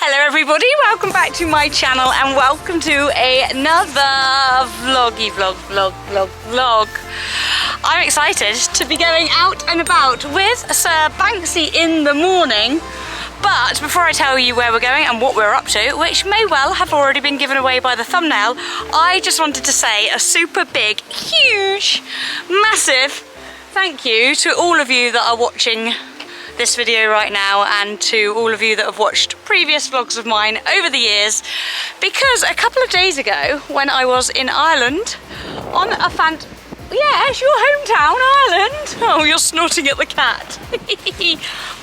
Hello everybody, welcome back to my channel and welcome to another vlog. I'm excited to be going out and about with Sir Banksy in the morning. But before I tell you where we're going and what we're up to, which may well have already been given away by the thumbnail, I just wanted to say a super big, huge, massive thank you to all of you that are watching this video right now and to all of you that have watched previous vlogs of mine over the years, because a couple of days ago when I was in Ireland on a yeah, it's your hometown, Ireland. Oh, you're snorting at the cat.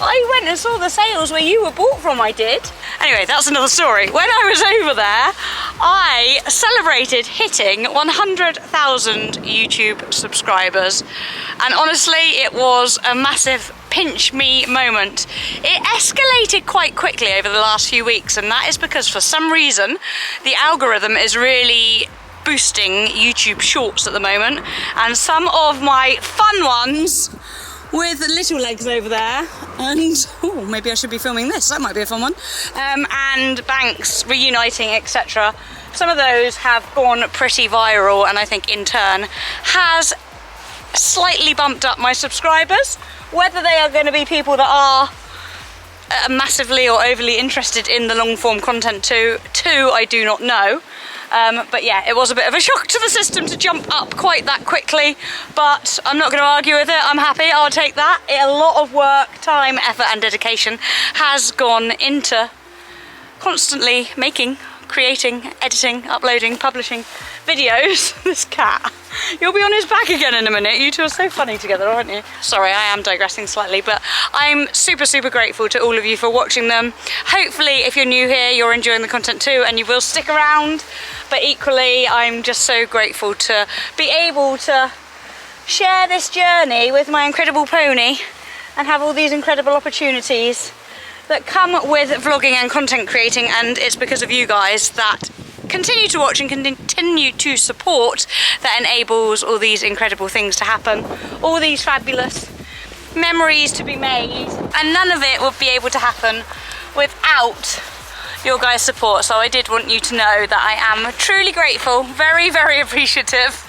I went and saw the sales where you were bought from, I did. Anyway, that's another story. When I was over there, I celebrated hitting 100,000 YouTube subscribers. And honestly, it was a massive pinch me moment. It escalated quite quickly over the last few weeks, and that is because for some reason, the algorithm is really boosting YouTube Shorts at the moment, and some of my fun ones with little legs over there, and oh, maybe I should be filming this, that might be a fun one, and Banks reuniting, etc. Some of those have gone pretty viral, and I think in turn has slightly bumped up my subscribers. Whether they are going to be people that are massively or overly interested in the long form content too, I do not know. But yeah, it was a bit of a shock to the system to jump up quite that quickly, but I'm not going to argue with it. I'm happy, I'll take that. A lot of work, time, effort and dedication has gone into constantly making, creating, editing, uploading, publishing videos. This cat, you'll be on his back again in a minute. You two are so funny together, aren't you? Sorry, I am digressing slightly, but I'm super grateful to all of you for watching them. Hopefully, if you're new here, you're enjoying the content too and you will stick around. But equally, I'm just so grateful to be able to share this journey with my incredible pony and have all these incredible opportunities that come with vlogging and content creating, and it's because of you guys that continue to watch and continue to support that enables all these incredible things to happen, all these fabulous memories to be made, and none of it would be able to happen without your guys' support. So I did want you to know that I am truly grateful, very appreciative,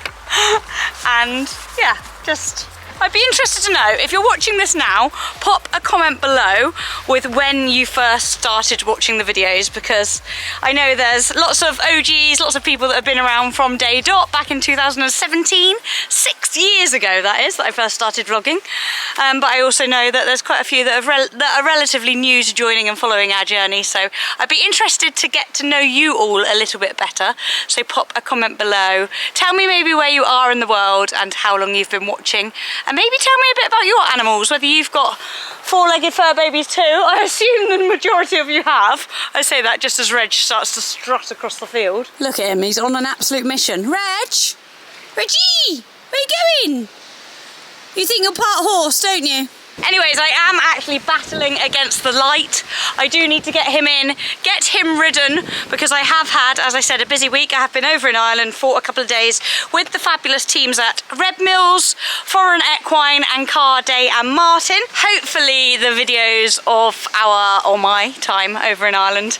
and yeah, just I'd be interested to know, if you're watching this now, pop a comment below with when you first started watching the videos, because I know there's lots of OGs, lots of people that have been around from day dot back in 2017, 6 years ago that is, that I first started vlogging. But I also know that there's quite a few that are relatively new to joining and following our journey, so I'd be interested to get to know you all a little bit better. So pop a comment below, tell me maybe where you are in the world and how long you've been watching. And maybe tell me a bit about your animals, whether you've got four-legged fur babies too. I assume the majority of you have. I say that just as Reg starts to strut across the field. Look at him, he's on an absolute mission. Reggie! Where are you going? You think you're part horse, don't you? Anyways, I am actually battling against the light. I do need to get him in, get him ridden, because I have had, as I said, a busy week. I have been over in Ireland for a couple of days with the fabulous teams at Red Mills, Foreign Equine and Car Day and Martin. Hopefully the videos of my time over in Ireland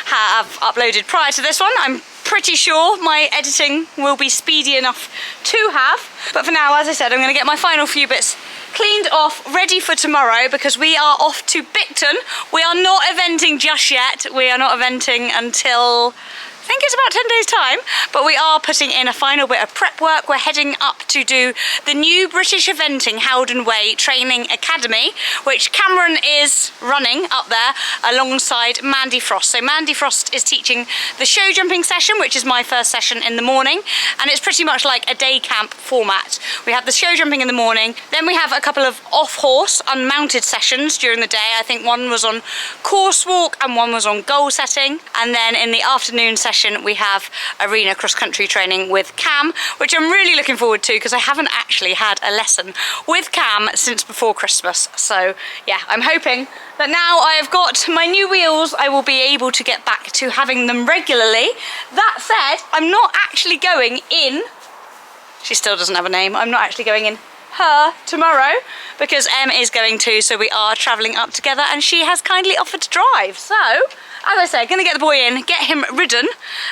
have uploaded prior to this one. I'm pretty sure my editing will be speedy enough to have. But for now, as I said, I'm going to get my final few bits cleaned off, ready for tomorrow, because we are off to Bicton. We are not eventing just yet. We are not eventing until I think it's about 10 days time, but we are putting in a final bit of prep work. We're heading up to do the new British eventing Howden Way Training Academy, which Cameron is running up there alongside Mandy Frost. So Mandy Frost is teaching the show jumping session, which is my first session in the morning, and it's pretty much like a day camp format. We have the show jumping in the morning, then we have a couple of off-horse unmounted sessions during the day. I think one was on course walk and one was on goal setting, and then in the afternoon session we have arena cross-country training with Cam, which I'm really looking forward to because I haven't actually had a lesson with Cam since before Christmas. So yeah, I'm hoping that now I have got my new wheels, I will be able to get back to having them regularly. That said, I'm not actually going in, she still doesn't have a name, I'm not actually going in her tomorrow because Em is going to, so we are travelling up together and she has kindly offered to drive. So as I said, gonna get the boy in, get him ridden,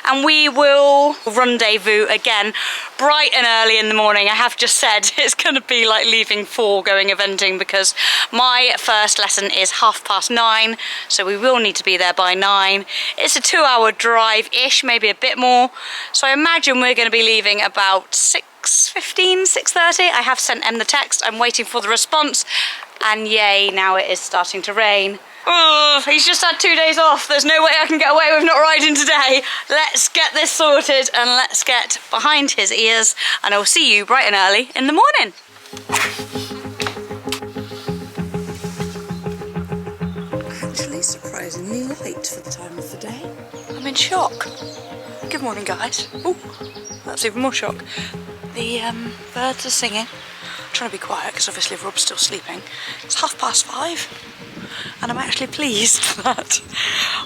and we will rendezvous again bright and early in the morning. I have just said it's gonna be like leaving 4 going eventing because my first lesson is 9:30, so we will need to be there by 9. It's a 2-hour drive-ish, maybe a bit more. So I imagine we're gonna be leaving about 6:15, 6:30. I have sent Em the text, I'm waiting for the response, and yay, now it is starting to rain. Oh, he's just had 2 days off. There's no way I can get away with not riding today. Let's get this sorted and let's get behind his ears, and I'll see you bright and early in the morning. Actually surprisingly light for the time of the day. I'm in shock. Good morning, guys. Oh, that's even more shock. The birds are singing. I'm trying to be quiet because obviously Rob's still sleeping. It's 5:30. And I'm actually pleased that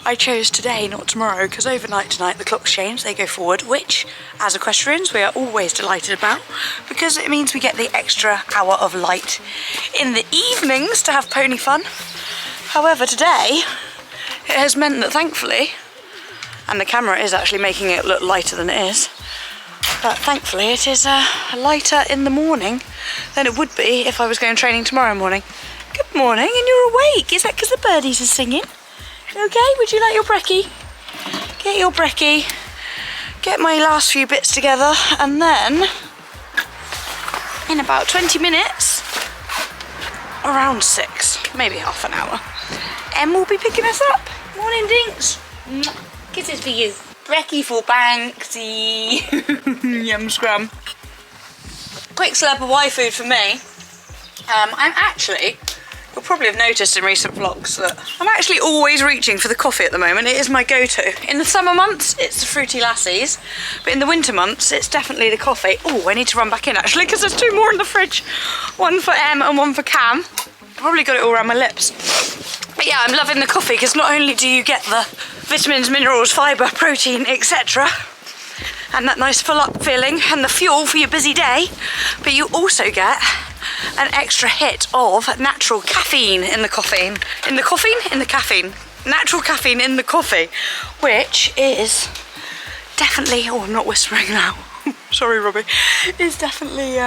I chose today, not tomorrow, because overnight tonight the clocks change, they go forward, which, as equestrians, we are always delighted about, because it means we get the extra hour of light in the evenings to have pony fun. However, today, it has meant that thankfully, and the camera is actually making it look lighter than it is, but thankfully it is lighter in the morning than it would be if I was going training tomorrow morning. Good morning, and you're awake. Is that because the birdies are singing? Okay, would you like your brekkie? Get your brekkie. Get my last few bits together, and then in about 20 minutes, around 6, maybe half an hour, Em will be picking us up. Morning, Dinks. Kisses for you. Brekkie for Banksy. Yum scrum. Quick slurp of YFood for me. I'm actually, you'll probably have noticed in recent vlogs that I'm actually always reaching for the coffee at the moment. It is my go-to. In the summer months, it's the Fruity Lassies, but in the winter months, it's definitely the coffee. Oh, I need to run back in actually, because there's 2 more in the fridge. One for Em and one for Cam. Probably got it all around my lips. But yeah, I'm loving the coffee, because not only do you get the vitamins, minerals, fibre, protein, etc., and that nice full up feeling and the fuel for your busy day, but you also get an extra hit of natural caffeine in the caffeine. In the caffeine. Natural caffeine in the coffee, which is definitely, oh, I'm not whispering now. Sorry, Robbie. Is definitely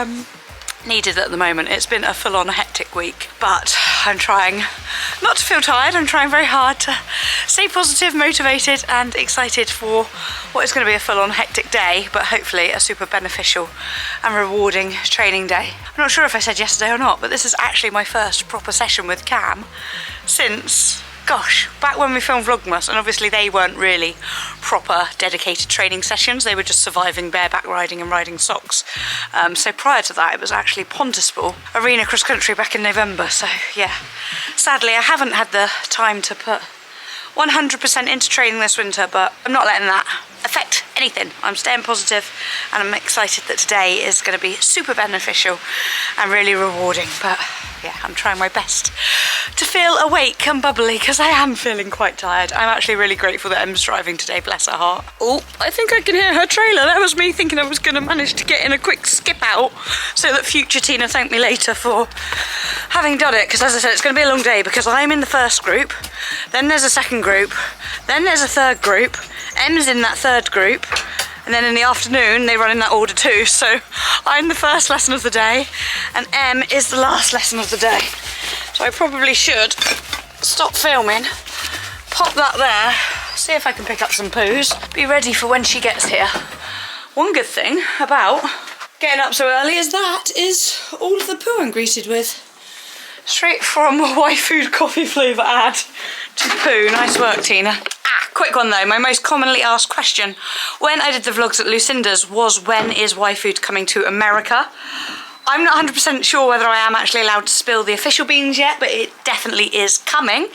needed at the moment. It's been a full-on hectic week, but I'm trying not to feel tired. I'm trying very hard to stay positive, motivated and excited for what is going to be a full-on hectic day, but hopefully a super beneficial and rewarding training day. I'm not sure if I said yesterday or not, but this is actually my first proper session with Cam since, gosh, back when we filmed Vlogmas, and obviously they weren't really proper dedicated training sessions, they were just surviving bareback riding and riding socks. So prior to that, it was actually Pontypool Arena cross country back in November, so yeah. Sadly, I haven't had the time to put 100% into training this winter, but I'm not letting that affect anything. I'm staying positive and I'm excited that today is going to be super beneficial and really rewarding, but yeah, I'm trying my best to feel awake and bubbly because I am feeling quite tired. I'm actually really grateful that Em's driving today, bless her heart. Oh, I think I can hear her trailer. That was me thinking I was going to manage to get in a quick skip out so that future Tina thanked me later for having done it, because as I said, it's going to be a long day because I'm in the first group, then there's a second group, then there's a third group, Em's in that third group, and then in the afternoon they run in that order too, so I'm the first lesson of the day and Em is the last lesson of the day. So I probably should stop filming, pop that there, see if I can pick up some poos, be ready for when she gets here. One good thing about getting up so early is all of the poo I'm greeted with. Straight from a YFood coffee flavour ad to poo. Nice work, Tina. Quick one though, my most commonly asked question when I did the vlogs at Lucinda's was, when is YFood coming to America? I'm not 100% sure whether I am actually allowed to spill the official beans yet, but it definitely is coming.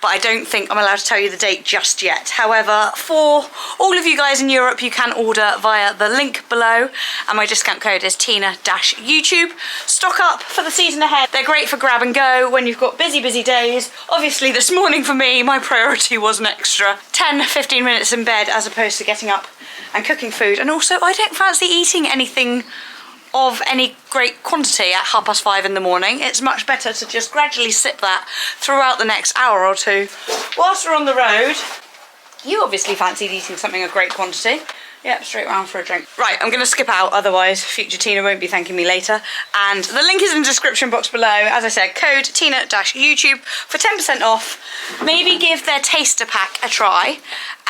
But I don't think I'm allowed to tell you the date just yet. However, for all of you guys in Europe, you can order via the link below, and my discount code is Tina-YouTube. Stock up for the season ahead. They're great for grab and go when you've got busy days. Obviously this morning for me, my priority was an extra 10-15 minutes in bed as opposed to getting up and cooking food. And also I don't fancy eating anything of any great quantity at 5:30 in the morning. It's much better to just gradually sip that throughout the next hour or two whilst we're on the road. You obviously fancied eating something of great quantity. Yep, straight round for a drink. Right, I'm going to skip out, otherwise future Tina won't be thanking me later. And the link is in the description box below. As I said, code Tina-YouTube for 10% off. Maybe give their taster pack a try.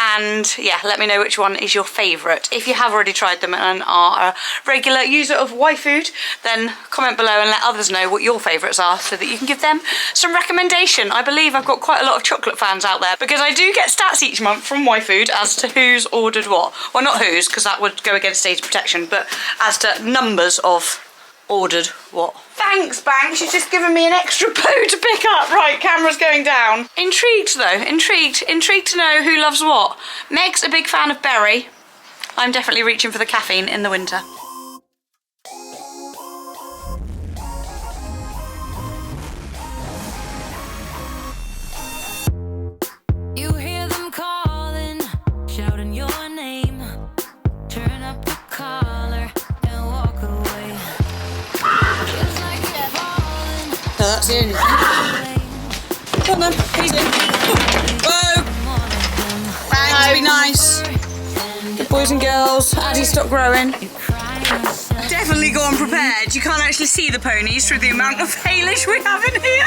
And yeah, let me know which one is your favourite. If you have already tried them and are a regular user of YFood, then comment below and let others know what your favourites are so that you can give them some recommendation. I believe I've got quite a lot of chocolate fans out there because I do get stats each month from YFood as to who's ordered what. Well, not who's, because that would go against data protection, but as to numbers of ordered what. Thanks, Banks, you've just given me an extra poo to pick up. Right, camera's going down. Intrigued though, intrigued to know who loves what. Meg's a big fan of berry. I'm definitely reaching for the caffeine in the winter. You hear them calling, shouting your name. Turn up the collar and walk away. Feels like you're falling. So that's in. Come on, he's in. Whoa! Thanks, be nice. Good boys and girls, Addie, stop growing. Definitely go unprepared. You can't actually see the ponies through the amount of haylage we have in here.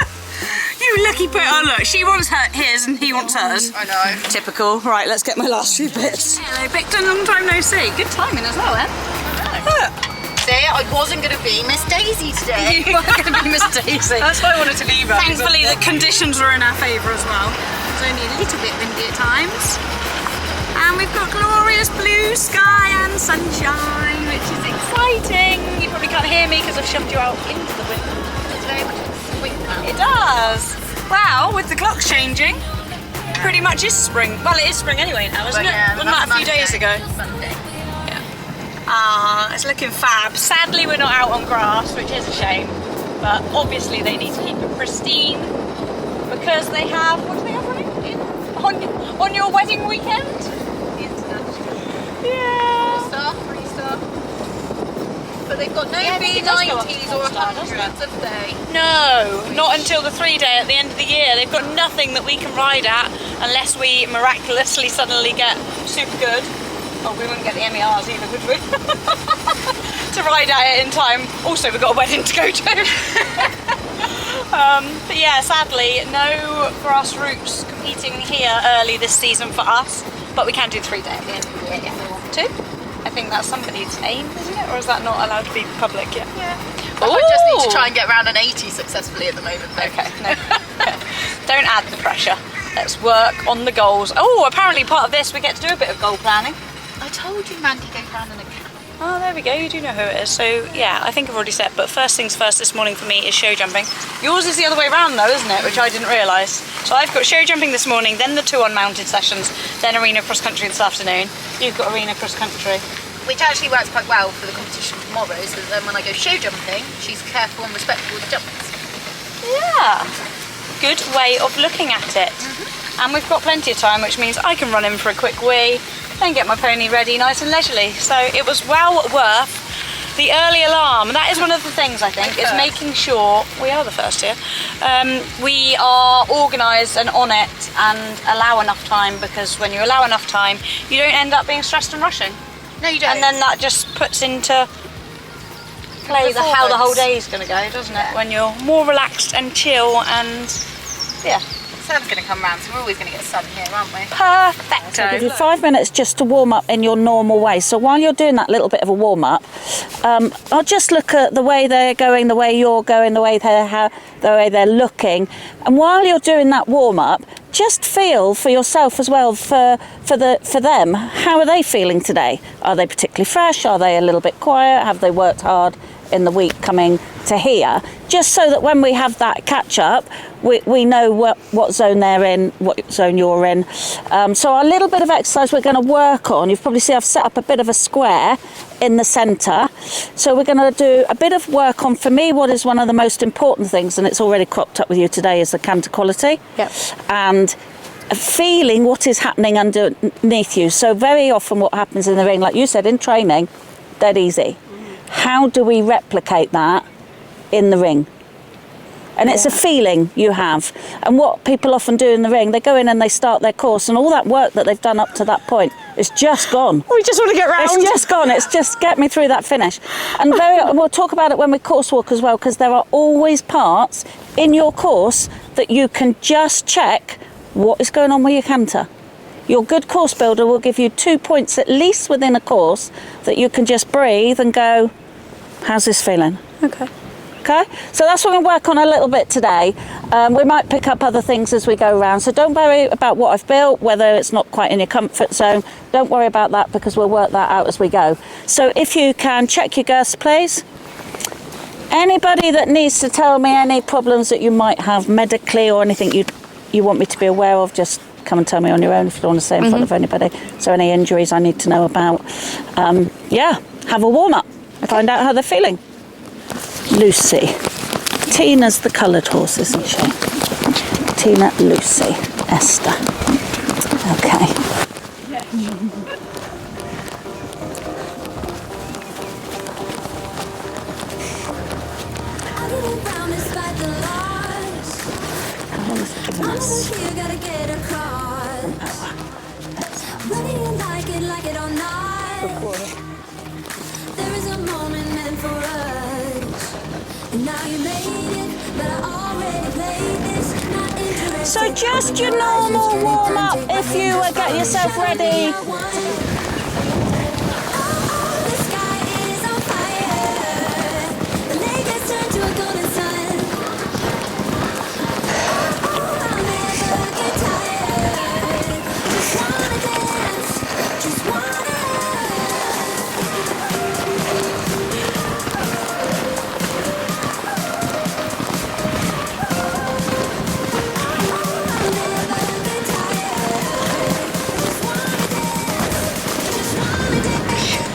You lucky pony. Oh look, she wants his and he wants hers. I know. Typical. Right, let's get my last few bits. Hello, Bicton, long time no see. Good timing as well, eh? Look. See, I wasn't going to be Miss Daisy today. You were going to be Miss Daisy. That's why I wanted to leave her. Thankfully, the conditions were in our favour as well. It's only a little bit windy at times. And we've got glorious blue sky and sunshine, which is exciting. You probably can't hear me because I've shoved you out into the wind. It's very much like spring now. It does. Wow, with the clocks changing, pretty much is spring. Well, it is spring anyway now, isn't it? Yeah, Wasn't that a few days ago? Sunday. Ah, it's looking fab. Sadly, we're not out on grass, which is a shame. But obviously, they need to keep it pristine because they have. What do they have running on your wedding weekend? The international. Yeah. Three star. But they've got no B90s or 100s, have they? No, not until the 3-day at the end of the year. They've got nothing that we can ride at unless we miraculously suddenly get super good. Oh, we wouldn't get the MERs either, would we? To ride at it in time. Also, we've got a wedding to go to. But yeah, sadly, no grassroots competing here early this season for us. But we can do 3-day at the end of the year if we want to. I think that's somebody's aim, isn't it? Or is that not allowed to be public yet? Yeah. I just need to try and get around an 80 successfully at the moment. Though. Okay, no. Don't add the pressure. Let's work on the goals. Oh, apparently part of this we get to do a bit of goal planning. I told you Mandy goes round in a cat. Oh, there we go, you do know who it is. So yeah, I think I've already said, but first things first this morning for me is show jumping. Yours is the other way around though, isn't it? Which I didn't realise. So I've got show jumping this morning, then the 2 unmounted sessions, then arena cross country this afternoon. You've got arena cross country. Which actually works quite well for the competition tomorrow, so that then when I go show jumping, she's careful and respectful with the jumps. Yeah, good way of looking at it. And we've got plenty of time, which means I can run in for a quick wee, then get my pony ready nice and leisurely. So it was well worth the early alarm. And that is one of the things I think, is making sure, we are the first here, we are organised and on it and allow enough time, because when you allow enough time, you don't end up being stressed and rushing. No, you don't. And then that just puts into play how the whole day is going to go, doesn't it? When you're more relaxed and chill and, yeah. Sun's going to come round, so we're always going to get sun here, aren't we? Perfecto. So give you 5 minutes just to warm up in your normal way. So while you're doing that little bit of a warm up, I'll just look at the way they're going, the way you're going, the way they're looking, and while you're doing that warm up, just feel for yourself as well, for them. How are they feeling today? Are they particularly fresh? Are they a little bit quiet? Have they worked hard in the week coming to here? Just so that when we have that catch up, we know what zone they're in, what zone you're in. So our little bit of exercise we're going to work on, you've probably seen I've set up a bit of a square in the centre. So we're going to do a bit of work on, for me, what is one of the most important things, and it's already cropped up with you today, is the canter quality. Yep. And feeling what is happening underneath you. So very often what happens in the ring, like you said, in training, dead easy. how do we replicate that in the ring? And it's a feeling you have. And what people often do in the ring, they go in and they start their course, and all that work that they've done up to that point is just gone. We just want to get round. It's just gone. It's just get me through that finish. And we'll talk about it when we course walk as well, because there are always parts in your course that you can just check what is going on with your canter. Your good course builder will give you 2 points at least within a course that you can just breathe and go, how's this feeling? Okay. Okay, so that's what we're going to work on a little bit today. We might pick up other things as we go around, so don't worry about what I've built, whether it's not quite in your comfort zone. Don't worry about that, because we'll work that out as we go. So if you can check your girths, please. Anybody that needs to tell me any problems that you might have medically or anything you want me to be aware of, just come and tell me on your own if you don't want to say in front of anybody. So any injuries I need to know about. Yeah, have a warm up. Find out how they're feeling. Lucy. Tina's the coloured horse, isn't she? Tina, Lucy, Esther. Okay. How long has it given us? There is a moment meant for us. And now you made it, but I already played this. Not interested. So just your normal warm up if you get yourself ready. The sky is on fire. The lake has turned to a golden sun. I'll never get tired. Just wanna dance. Just wanna.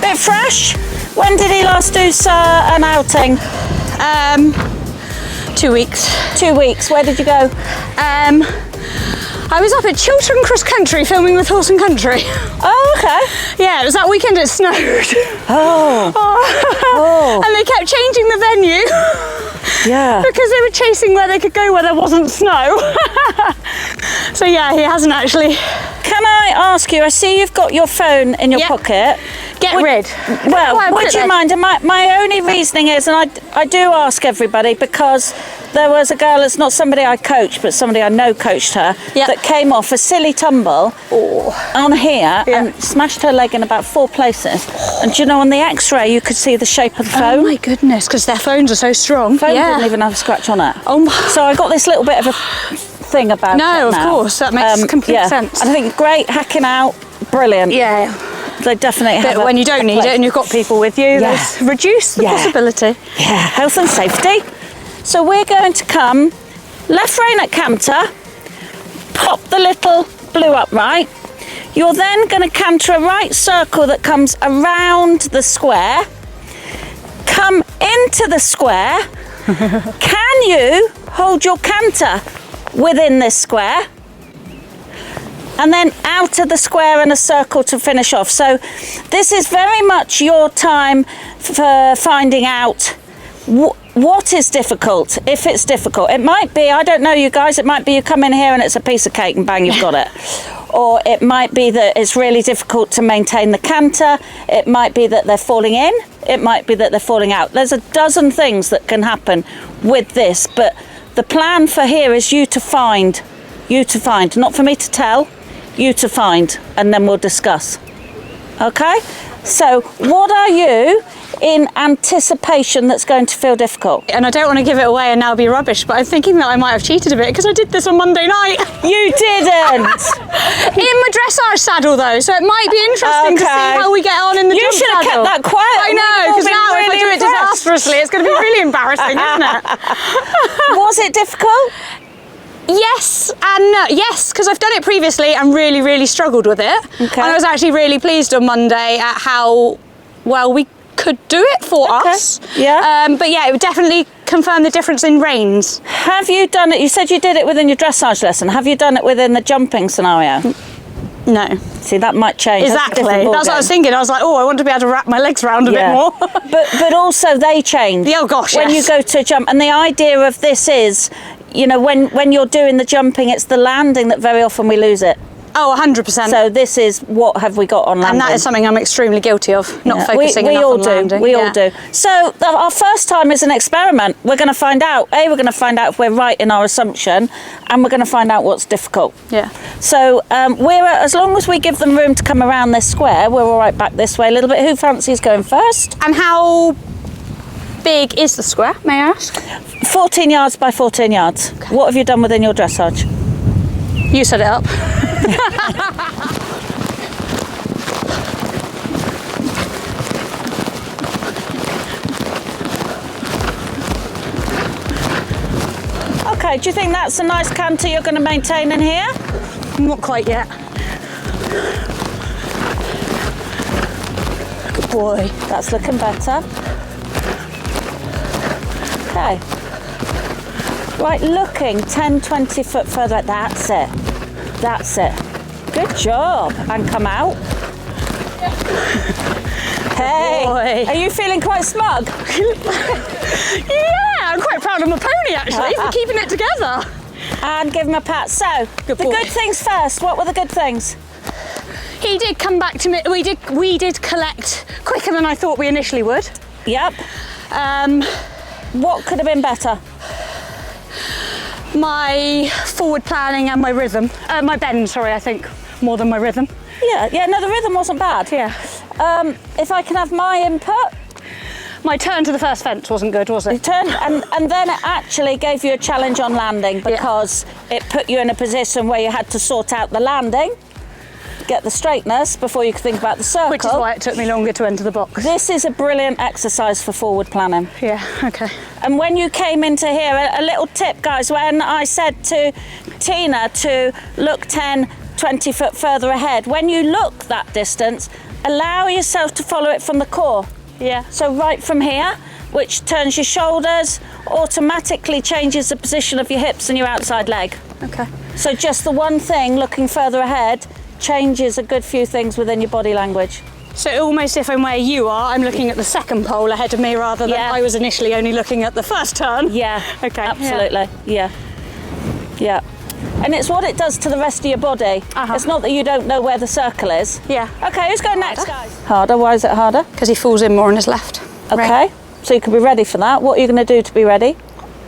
Bit fresh. When did he last do an outing? 2 weeks. 2 weeks. Where did you go? I was up at Chiltern Cross Country filming with Horse and Country. Oh, okay. Yeah, it was that weekend it snowed. Oh. And they kept changing the venue Yeah. because they were chasing where they could go where there wasn't snow. So yeah, he hasn't actually. Can I ask you, I see you've got your phone in your Yep. pocket. Get rid. Well, Why, put would it you there. mind? And my only reasoning is, and I do ask everybody, because there was a girl, it's not somebody I coached, but somebody I know coached her, Yeah. that came off a silly tumble on here and smashed her leg in about 4 places. And do you know, on the x-ray you could see the shape of the phone. Oh my goodness, because their phones are so strong. phone Yeah. didn't even have a scratch on it. Oh my. So I got this little bit of a thing about it No, of now. course, that makes complete sense. And I think great, hacking out, brilliant. Yeah. They definitely have But when you don't need it and you've got people with you, Yeah. let's reduce the Yeah. possibility. Yeah, health and safety. So we're going to come left rein at canter, pop the little blue upright. You're then going to canter a right circle that comes around the square, come into the square. Can you hold your canter within this square? And then out of the square and a circle to finish off. So this is very much your time for finding out what is difficult, if it's difficult. It might be, I don't know you guys, it might be you come in here and it's a piece of cake and bang, you've got it. Or it might be that it's really difficult to maintain the canter. It might be that they're falling in. It might be that they're falling out. There's a dozen things that can happen with this, but the plan for here is you to find, not for me to tell, you to find, and then we'll discuss. Okay? So what are you in anticipation that's going to feel difficult? And I don't want to give it away and now be rubbish, but I'm thinking that I might have cheated a bit because I did this on Monday night. You didn't! In my dressage saddle though, so it might be interesting to see Okay. how we get on in the You jump should have saddle. kept that quiet. I know, because We've all now been if I really do it impressed. disastrously, it's going to be really embarrassing, isn't it? Was it difficult? Yes and no. Yes, because I've done it previously and really, really struggled with it. Okay. And I was actually really pleased on Monday at how well we could do it for us. Yeah. But yeah, it would definitely confirm the difference in reins. Have you done it? You said you did it within your dressage lesson. Have you done it within the jumping scenario? No. See, that might change. Exactly. That's That's what I was thinking. I was like, oh, I want to be able to wrap my legs around a bit more. but also they change. Oh gosh, when you go to jump, and the idea of this is, you know, when you're doing the jumping, it's the landing that very often we lose it. Oh, 100%. So this is what have we got on landing. And that is something I'm extremely guilty of, not focusing we enough all on do. landing. We all do. So our first time is an experiment. We're going to find out. We're going to find out if we're right in our assumption, and we're going to find out what's difficult. Yeah. So as long as we give them room to come around this square, we're all right back this way a little bit. Who fancies going first? And how big is the square, may I ask? 14 yards by 14 yards. Okay. What have you done within your dressage? You set it up. Okay, do you think that's a nice canter you're going to maintain in here? Not quite yet. Good boy. That's looking better. Okay. Right, looking 10, 20 foot further. That's it. That's it. Good job. And come out. Hey, boy. Are you feeling quite smug? Yeah, I'm quite proud of my pony actually for keeping it together. And give him a pat. So, Good the boy. good things first. What were the good things? He did come back to me. We did collect quicker than I thought we initially would. Yep. What could have been better? My forward planning and my rhythm. My bend, sorry, I think, more than my rhythm. Yeah, no, the rhythm wasn't bad. Yeah. If I can have my input. My turn to the first fence wasn't good, was You it? turned, and then it actually gave you a challenge on landing because it put you in a position where you had to sort out the landing, get the straightness before you could think about the circle. Which is why it took me longer to enter the box. This is a brilliant exercise for forward planning. Yeah, okay. And when you came into here, a little tip, guys, when I said to Tina to look 10, 20 foot further ahead, when you look that distance, allow yourself to follow it from the core. Yeah. So right from here, which turns your shoulders, automatically changes the position of your hips and your outside leg. Okay. So just the one thing, looking further ahead, changes a good few things within your body language. So almost if I'm where you are, I'm looking at the second pole ahead of me rather than I was initially only looking at the first turn. Yeah. Okay. Absolutely. Yeah. Yeah. And it's what it does to the rest of your body. It's not that you don't know where the circle is. Yeah. Okay, who's going next, guys? Harder. Why is it harder? Because he falls in more on his left. Okay. So you can be ready for that. What are you going to do to be ready?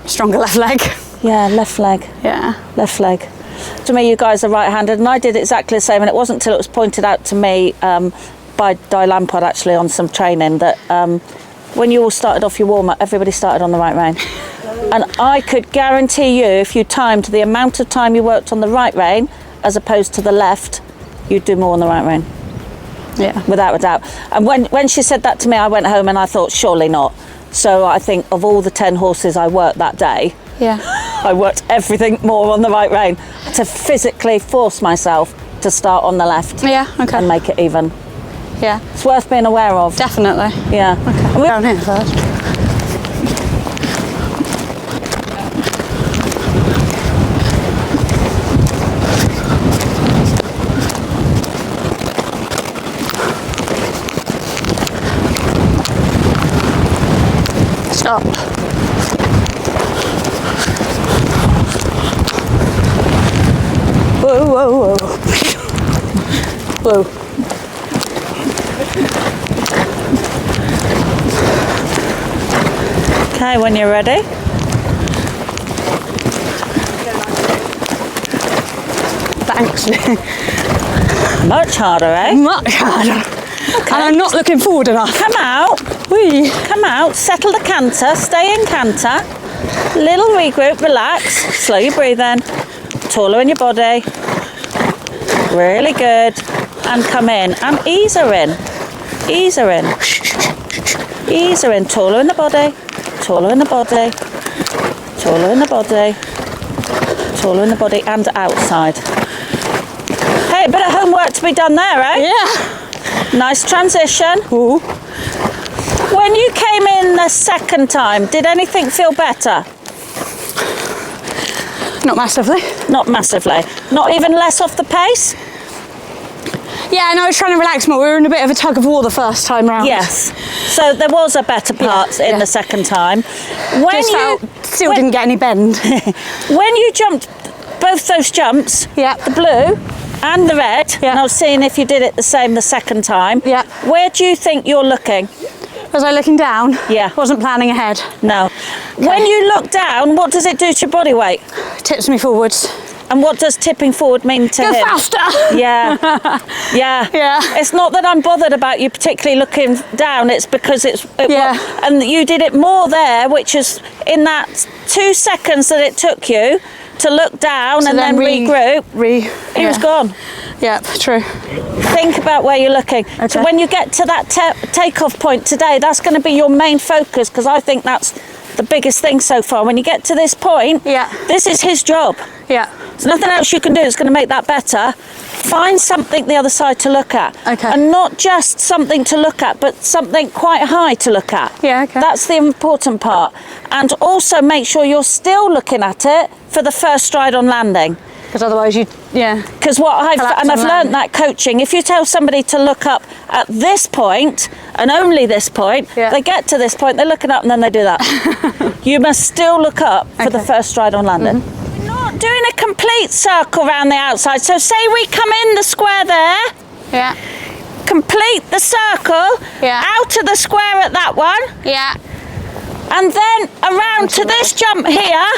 Stronger left leg. Yeah, left leg. Yeah. Left leg. To me, you guys are right-handed, and I did exactly the same. And it wasn't until it was pointed out to me by Di Lampard, actually, on some training, that when you all started off your warm-up, everybody started on the right rein. And I could guarantee you, if you timed the amount of time you worked on the right rein as opposed to the left, you'd do more on the right rein. Yeah. Without a doubt. And when she said that to me, I went home and I thought, surely not. So I think of all the 10 horses I worked that day, I worked everything more on the right rein to physically force myself to start on the left. Yeah, okay. And make it even. Yeah. It's worth being aware of. Definitely. Yeah. Okay. Down here first. Stop. Whoa, whoa, whoa. Whoa. Okay, when you're ready. Thanks. Much harder, eh? Much harder. Okay. And I'm not looking forward enough. Come out. Whee. Come out. Settle the canter. Stay in canter. Little regroup. Relax. Slow your breathing. Taller in your body. Really good. And come in. And ease her in. Ease her in. Ease her in. Taller in the body. Taller in the body. Taller in the body. Taller in the body and outside. Hey, a bit of homework to be done there, eh? Yeah. Nice transition. Ooh. When you came in the second time, did anything feel better? Not massively. Not massively. Not even less off the pace? Yeah, and I was trying to relax more. We were in a bit of a tug of war the first time round. Yes. So there was a better part in the second time. When Still didn't get any bend. When you jumped both those jumps, the blue and the red, and I was seeing if you did it the same the second time. Yeah. Where do you think you're looking? Was I looking down? Yeah. Wasn't planning ahead. No. Okay. When you look down, what does it do to your body weight? Tips me forwards. And what does tipping forward mean to him? Go faster! Yeah. Yeah. It's not that I'm bothered about you particularly looking down, it's because and you did it more there, which is in that 2 seconds that it took you to look down and then regroup. He was gone. Yeah, true. Think about where you're looking. Okay. So when you get to that takeoff point today, that's going to be your main focus, because I think that's the biggest thing so far. When you get to this point, this is his job. Yeah. There's nothing else you can do that's going to make that better. Find something the other side to look at. Okay. And not just something to look at, but something quite high to look at. Yeah, okay. That's the important part. And also make sure you're still looking at it for the first stride on landing. Because otherwise Because I've learned that coaching, if you tell somebody to look up at this point and only this point, they get to this point, they're looking up and then they do that. You must still look up for the first stride on landing. We're not doing a complete circle around the outside. So say we come in the square there. Yeah. Complete the circle. Yeah. Out of the square at that one. Yeah. And then around to this jump here.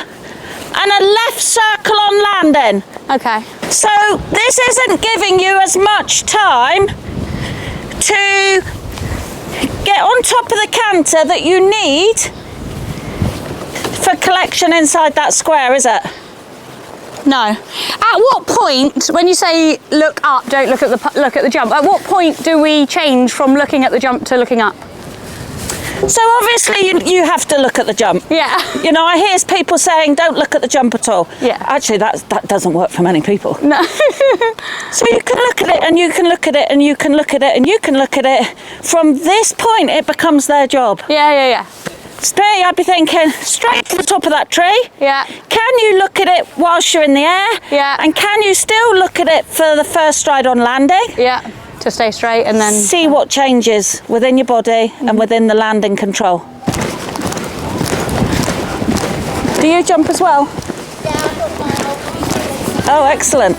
And a left circle on landing. Okay. So this isn't giving you as much time to get on top of the canter that you need for collection inside that square, is it? No. At what point, when you say look up, don't look at the jump, at what point do we change from looking at the jump to looking up? So obviously you have to look at the jump. Yeah. You know, I hear people saying don't look at the jump at all. Yeah. Actually, that doesn't work for many people. No. So you can look at it and you can look at it and you can look at it and you can look at it. From this point, it becomes their job. Yeah. Today, I'd be thinking straight to the top of that tree. Yeah. Can you look at it whilst you're in the air? Yeah. And can you still look at it for the first stride on landing? Yeah. To stay straight and then see what changes within your body and within the landing control. Do you jump as well? Oh, excellent.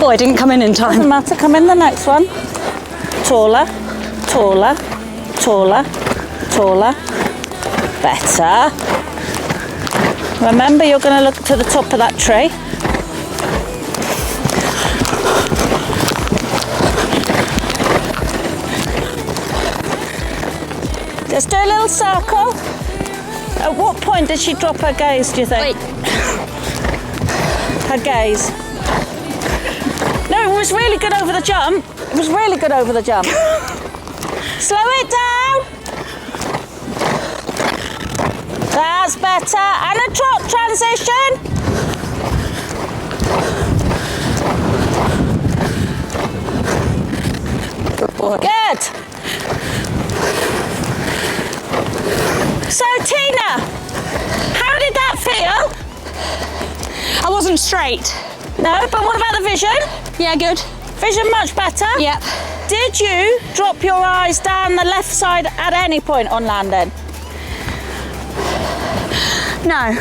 Oh, I didn't come in time. Doesn't matter, come in the next one. Taller, taller, taller, taller. Better. Remember, you're going to look to the top of that tree. Just do a little circle. At what point did she drop her gaze, do you think? Her gaze. No, it was really good over the jump. It was really good over the jump. Slow it down. That's better. And a trot transition. Good boy. Good. So, Tina, how did that feel? I wasn't straight. No, but what about the vision? Yeah, good. Vision much better? Yep. Did you drop your eyes down the left side at any point on landing? No.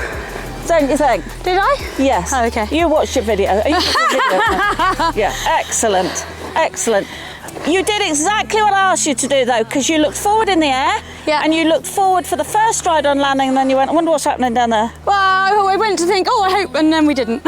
Don't you think? Did I? Yes. Oh, okay. You watched your video. You watched your video. Yeah, excellent. Excellent. You did exactly what I asked you to do, though, because you looked forward in the air, and you looked forward for the first stride on landing, and then you went, I wonder what's happening down there. Well, I went to think, oh, I hope, and then we didn't.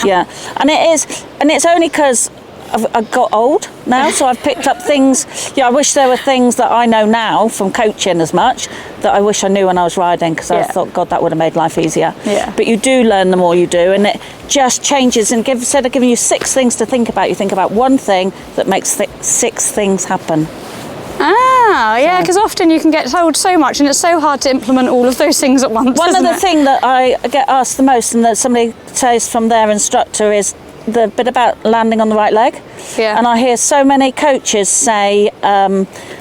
Yeah, and it's only because I've got old now, so I've picked up things. Yeah, I wish there were things that I know now from coaching as much that I wish I knew when I was riding, because I thought, God, that would have made life easier. Yeah. But you do learn the more you do, and it just changes. And instead of giving you 6 things to think about, you think about one thing that makes 6 things happen. Ah, yeah, because often you can get told so much and it's so hard to implement all of those things at once. One of the things that I get asked the most, and that somebody says from their instructor, is the bit about landing on the right leg. Yeah. And I hear so many coaches say,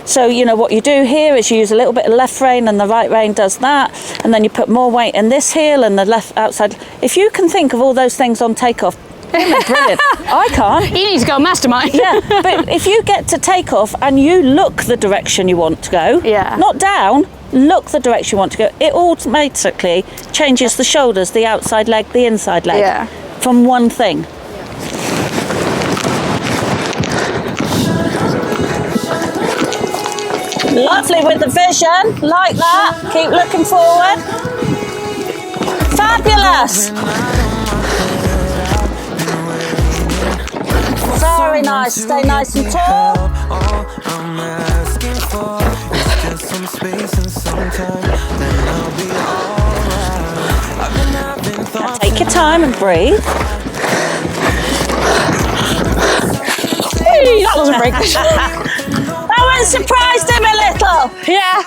so you know what you do here is you use a little bit of left rein and the right rein does that, and then you put more weight in this heel and the left outside. If you can think of all those things on takeoff, brilliant. I can't. You need to go mastermind. Yeah, but if you get to takeoff and you look the direction you want to go, Yeah. not down, look the direction you want to go, it automatically changes the shoulders, the outside leg, the inside leg, Yeah. from one thing. Lovely with the vision, like that. Keep looking forward. Fabulous. Very nice. Stay nice and tall. I'm asking for is just some space and some time, then I'll be alright. I've been having thoughts. Take your time and breathe. Hey, that wasn't very good. That one surprised him a little. Yeah.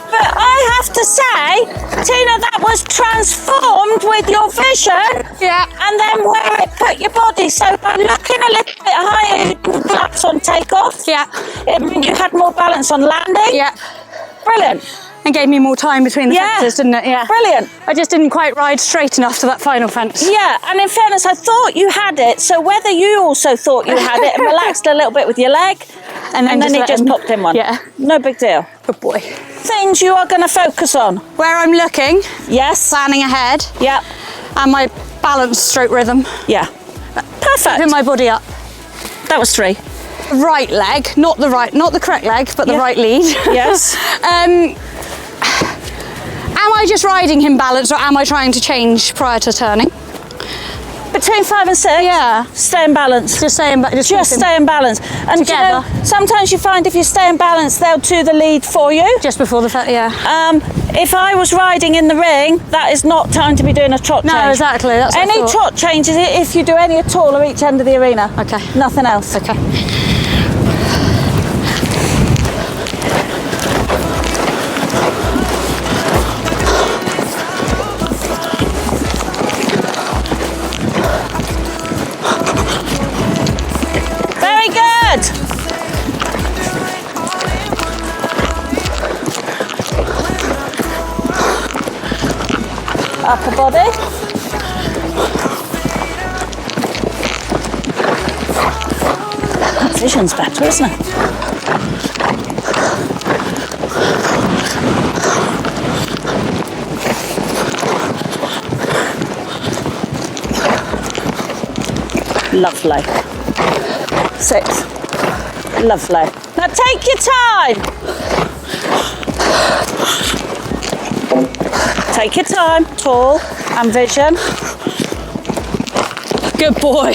But I have to say, Tina, that was transformed with your vision. Yeah. And then where it put your body. So by looking a little bit higher, you could collapse on takeoff. Yeah. It meant you had more balance on landing. Yeah. Brilliant. And gave me more time between the Yeah. fences, didn't it? Yeah. Brilliant. I just didn't quite ride straight enough to that final fence. Yeah, and in fairness, I thought you had it. So whether you also thought you had it and relaxed a little bit with your leg, and then it let just him- popped in one. Yeah. No big deal. Good boy. Things you are going to focus on. Where I'm looking, Yes. planning ahead, Yep. and my balance stroke rhythm. Yeah. Perfect. Putting my body up. That was 3. Right leg, not the correct leg, but the Yeah. right lead. Yes. Am I just riding him balanced, or am I trying to change prior to turning? Between 5 and 6. Yeah. Stay in balance. Just saying, but Just keep him stay in balance. And do you know, Together. sometimes you find if you stay in balance, they'll do the lead for you. just before the yeah. If I was riding in the ring, that is not time to be doing a trot No, change. exactly. That's what I Any thought. trot changes, if you do any at all, are each end of the arena. Okay. Nothing else. Okay. Very good. Upper body. That vision's better, isn't it? Lovely. 6. Lovely. Now take your time. Take your time. Tall and vision. Good boy.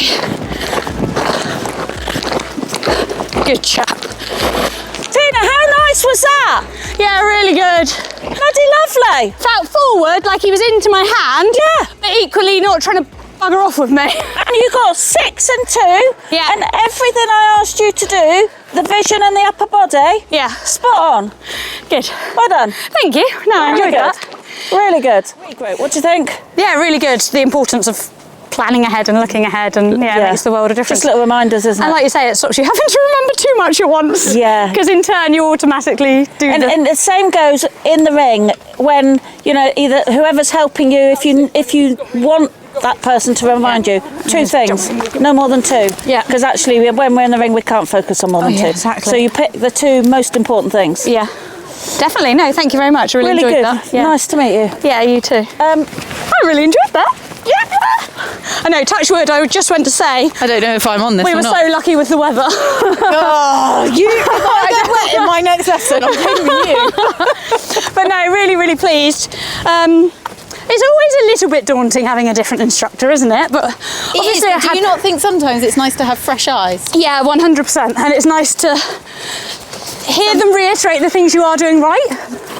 Good chap. Tina, how nice was that? Yeah, really good. Bloody lovely. Felt forward like he was into my hand. Yeah. But equally not trying to bugger off with me. And you got 6 and 2. Yeah. And everything I asked you to do, the vision and the upper body, Yeah. spot on. Good. Well done. Thank you. No, I Really enjoyed good. that. Really good. Really great. What do you think? Yeah, really good. The importance of planning ahead and looking ahead, and yeah, it makes the world a difference. Just little reminders, isn't it? And like you say, it stops you having to remember too much at once. Yeah. Because in turn, you automatically do And the same goes in the ring when, you know, either whoever's helping you, if you want that person to remind you, 2 things, no more than 2. Yeah. Because actually, when we're in the ring, we can't focus on more than 2. exactly. So you pick the 2 most important things. Yeah. Definitely. No, thank you very much. I really, Really enjoyed good. that. Yeah. Nice to meet you. Yeah, you too. I really enjoyed that. Yeah. I know, touch wood, I just went to say, I don't know if I'm on this we or were not. so lucky with the weather. Oh, you! If I get wet in my next lesson, I'm blaming you. But no, really, really pleased. It's always a little bit daunting having a different instructor, isn't it? But obviously, I Do had, you not think sometimes it's nice to have fresh eyes? yeah, 100%, and it's nice to hear them reiterate the things you are doing right.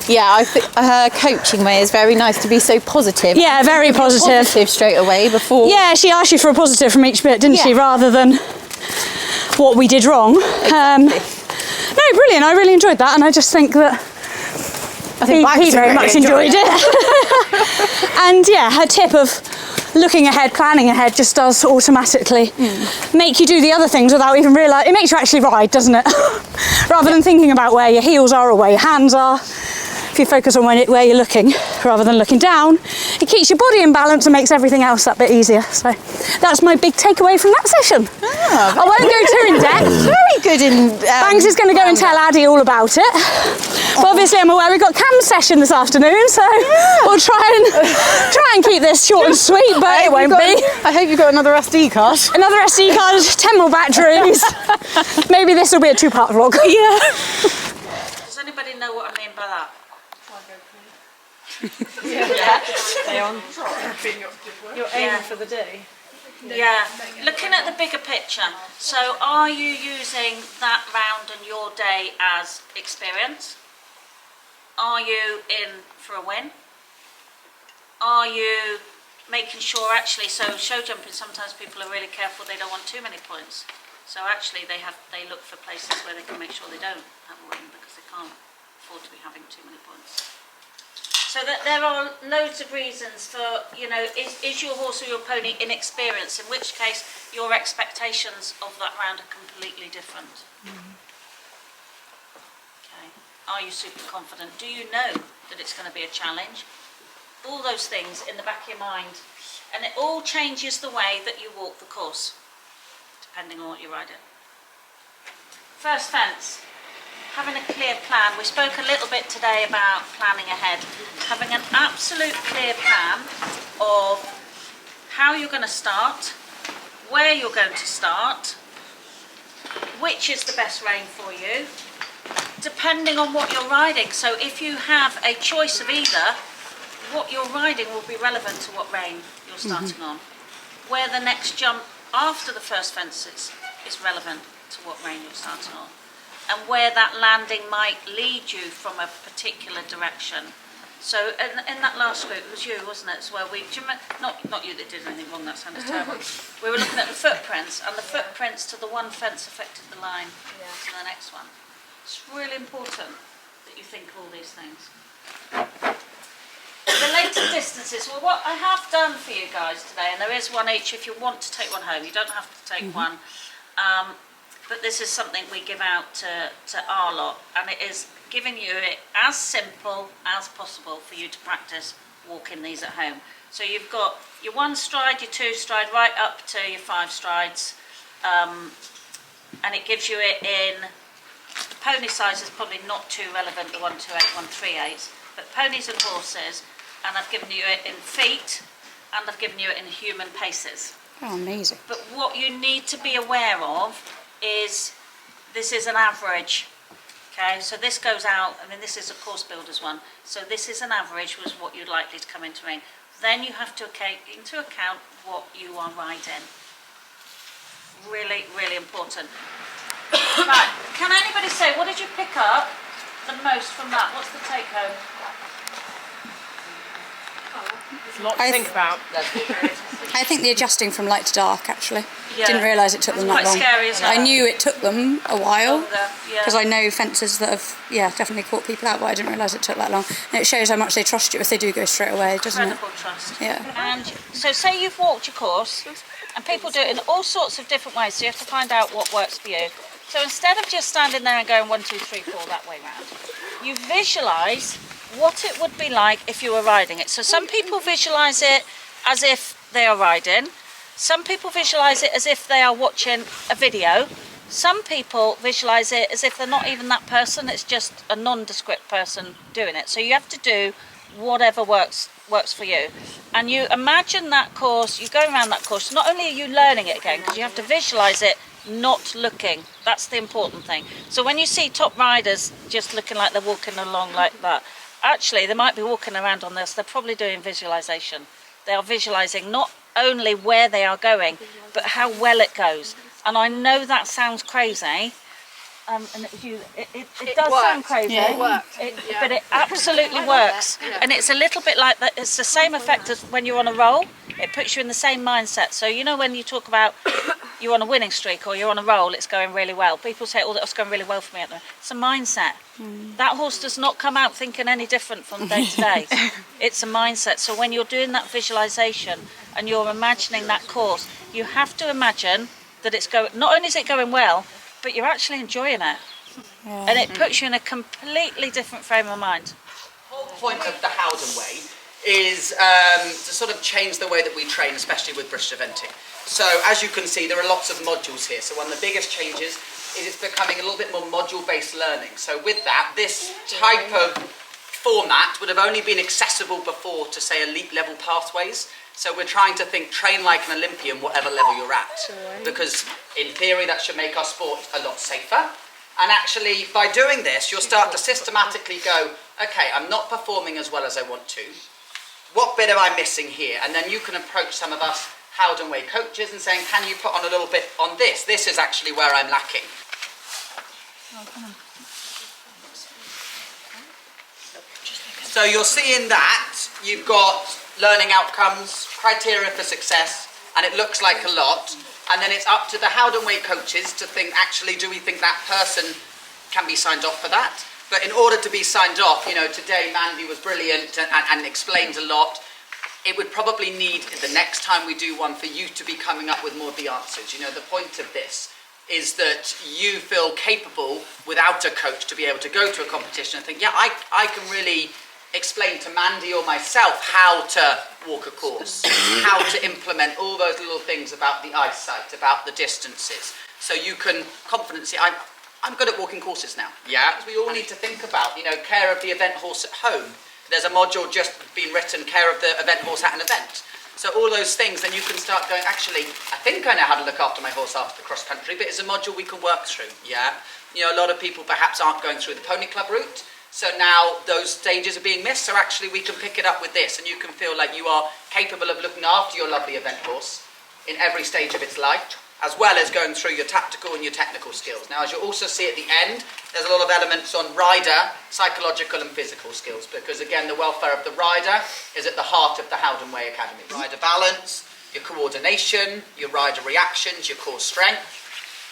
Yeah, I think her coaching way is very nice to be so positive. Yeah, very positive. Positive straight away before. Yeah, she asked you for a positive from each bit, didn't she? Yeah. Rather than what we did wrong. No, brilliant. I really enjoyed that, and I just think that I think he very much enjoyed it. And yeah, her tip of looking ahead, planning ahead just does automatically make you do the other things without even realising. It makes you actually ride, doesn't it? Rather than thinking about where your heels are or where your hands are. If you focus on where you're looking rather than looking down, it keeps your body in balance and makes everything else that bit easier. So that's my big takeaway from that session. I won't go too in depth. Very good in. Banks is going to go and tell Addie all about it. But obviously I'm aware we've got Cam's session this afternoon, so we'll try and keep this short and sweet, but it won't be. I hope you've got another SD card. Another SD card, 10 more batteries. Maybe this will be a 2-part vlog. Yeah. Does anybody know what I mean by that? Your aim for the day. Yeah, looking at the bigger picture. So are you using that round and your day as experience? Are you in for a win? Are you making sure actually, so show jumping, sometimes people are really careful, they don't want too many points. So actually they look for places where they can make sure they don't have a win because they can't afford to be having too many points. So that there are loads of reasons for, you know, is your horse or your pony inexperienced, in which case your expectations of that round are completely different. Okay. Are you super confident? Do you know that it's going to be a challenge? All those things in the back of your mind. And it all changes the way that you walk the course, depending on what you're riding. First fence. Having a clear plan. We spoke a little bit today about planning ahead. Having an absolute clear plan of how you're going to start, where you're going to start, which is the best rein for you, depending on what you're riding. So if you have a choice of either, what you're riding will be relevant to what rein you're starting on. Where the next jump after the first fence is relevant to what rein you're starting on. And where that landing might lead you from a particular direction. So in that last group, it was you, wasn't it, as well? Not you that did anything wrong, that sounded terrible. We were looking at the footprints, and the footprints to the one fence affected the line to the next one. It's really important that you think of all these things. Related distances. Well, what I have done for you guys today, and there is one each if you want to take one home, you don't have to take one. But this is something we give out to our lot, and it is giving you it as simple as possible for you to practice walking these at home. So you've got your 1 stride, your 2 stride, right up to your 5 strides, and it gives you it in, the pony size is probably not too relevant, the 128, 138, but ponies and horses, and I've given you it in feet, and I've given you it in human paces. Oh, amazing. But what you need to be aware of is this is an average. Okay, so this goes out, I mean this is a course builder's one, so this is an average was what you'd likely to come into ring. Then you have to take into account what you are riding. Really, really important. Right, can anybody say, what did you pick up the most from that? What's the take home? There's a lot to think about. I think the adjusting from light to dark, actually. Yeah. Didn't realise it took them that Quite long. scary, isn't it? I knew it took them a while, Longer, yeah. because I know fences that have, definitely caught people out, but I didn't realise it took that long. And it shows how much they trust you if they do go straight away, doesn't it? Incredible trust. Yeah. And so say you've walked your course, and people do it in all sorts of different ways, so you have to find out what works for you. So instead of just standing there and going 1, 2, 3, 4 that way round, you visualise what it would be like if you were riding it. So some people visualise it as if they are riding. Some people visualise it as if they are watching a video. Some people visualise it as if they're not even that person, it's just a nondescript person doing it. So you have to do whatever works for you. And you imagine that course, you're going around that course, not only are you learning it again, because you have to visualise it not looking. That's the important thing. So when you see top riders just looking like they're walking along like that, actually they might be walking around on this, they're probably doing visualisation. They are visualising not only where they are going, but how well it goes. And I know that sounds crazy, and it does sound crazy, Yeah, it works. but it absolutely works. And it's a little bit like that. It's the same effect as when you're on a roll. It puts you in the same mindset. So you know when you talk about you're on a winning streak or you're on a roll, it's going really well. People say, oh, that's going really well for me at the moment. It's a mindset. That horse does not come out thinking any different from day to day. It's a mindset. So when you're doing that visualization and you're imagining that course, you have to imagine that it's going, not only is it going well, but you're actually enjoying it. And it puts you in a completely different frame of mind. The whole point of the Howden Way is to sort of change the way that we train, especially with British eventing. So as you can see, there are lots of modules here. So one of the biggest changes is it's becoming a little bit more module-based learning. So with that, this type of format would have only been accessible before to, say, elite level pathways. So we're trying to think train like an Olympian, whatever level you're at. Because in theory, that should make our sport a lot safer. And actually, by doing this, you'll start to systematically go, okay, I'm not performing as well as I want to. What bit am I missing here? And then you can approach some of us Howden Way coaches and saying, can you put on a little bit on this? This is actually where I'm lacking. So you're seeing that you've got learning outcomes, criteria for success, and it looks like a lot. And then it's up to the Howden Way coaches to think, actually, do we think that person can be signed off for that? But in order to be signed off, you know, today Mandy was brilliant and explained a lot. It would probably need, the next time we do one, for you to be coming up with more of the answers. You know, the point of this is that you feel capable without a coach to be able to go to a competition and think, yeah, I can really explain to Mandy or myself how to walk a course, how to implement all those little things about the eyesight, about the distances. So you can confidently say, I'm good at walking courses now. Yeah, we all need to think about, you know, care of the event horse at home. There's a module just been written, care of the event horse at an event. So all those things, then you can start going, actually, I think I know how to look after my horse after the cross country, but it's a module we can work through, yeah? You know, a lot of people perhaps aren't going through the pony club route, so now those stages are being missed, so actually we can pick it up with this, and you can feel like you are capable of looking after your lovely event horse in every stage of its life, as well as going through your tactical and your technical skills. Now, as you'll also see at the end, there's a lot of elements on rider, psychological and physical skills, because again, the welfare of the rider is at the heart of the Howden Way Academy. Rider balance, your coordination, your rider reactions, your core strength,